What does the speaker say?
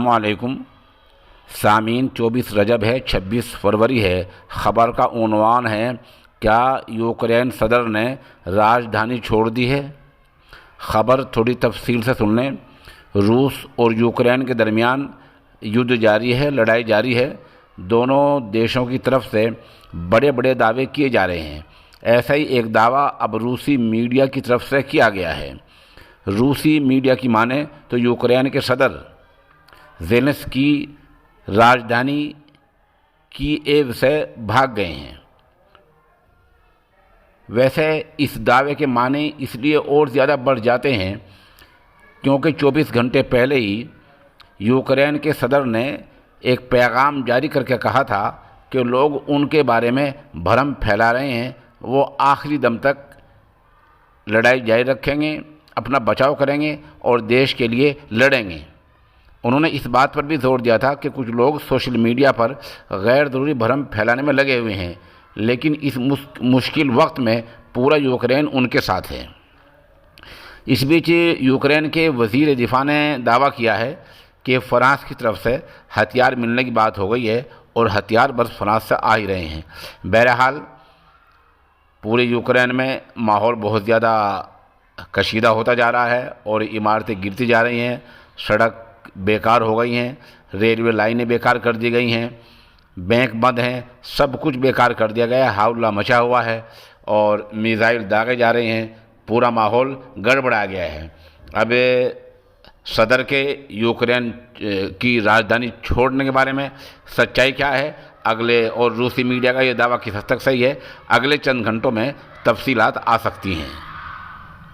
अस्सलामुअलैकुम सामीन। 24 रजब है, 26 फरवरी है। ख़बर का उन्वान है, क्या यूक्रेन सदर ने राजधानी छोड़ दी है। ख़बर थोड़ी तफसील से सुन लें। रूस और यूक्रेन के दरमियान युद्ध जारी है, लड़ाई जारी है। दोनों देशों की तरफ से बड़े बड़े दावे किए जा रहे हैं। ऐसा ही एक दावा अब रूसी मीडिया की तरफ से किया गया है। रूसी मीडिया की माने तो यूक्रेन के सदर ज़ेलेंस्की राजधानी कीव से भाग गए हैं। वैसे इस दावे के माने इसलिए और ज़्यादा बढ़ जाते हैं क्योंकि 24 घंटे पहले ही यूक्रेन के सदर ने एक पैगाम जारी करके कहा था कि लोग उनके बारे में भ्रम फैला रहे हैं, वो आखिरी दम तक लड़ाई जारी रखेंगे, अपना बचाव करेंगे और देश के लिए लड़ेंगे। उन्होंने इस बात पर भी जोर दिया था कि कुछ लोग सोशल मीडिया पर गैर ज़रूरी भ्रम फैलाने में लगे हुए हैं, लेकिन इस मुश्किल वक्त में पूरा यूक्रेन उनके साथ है। इस बीच यूक्रेन के वज़ीर दिफा ने दावा किया है कि फ़्रांस की तरफ से हथियार मिलने की बात हो गई है और हथियार बस फ्रांस से आ ही रहे हैं। बहरहाल पूरे यूक्रेन में माहौल बहुत ज़्यादा कशीदा होता जा रहा है और इमारतें गिरती जा रही हैं, सड़क बेकार हो गई हैं, रेलवे लाइनें बेकार कर दी गई हैं, बैंक बंद हैं, सब कुछ बेकार कर दिया गया है। हाउला मचा हुआ है और मिसाइल दागे जा रहे हैं, पूरा माहौल गड़बड़ा गया है। अब सदर के यूक्रेन की राजधानी छोड़ने के बारे में सच्चाई क्या है, अगले और रूसी मीडिया का ये दावा किस हद तक सही है, अगले चंद घंटों में तफसीलात आ सकती हैं।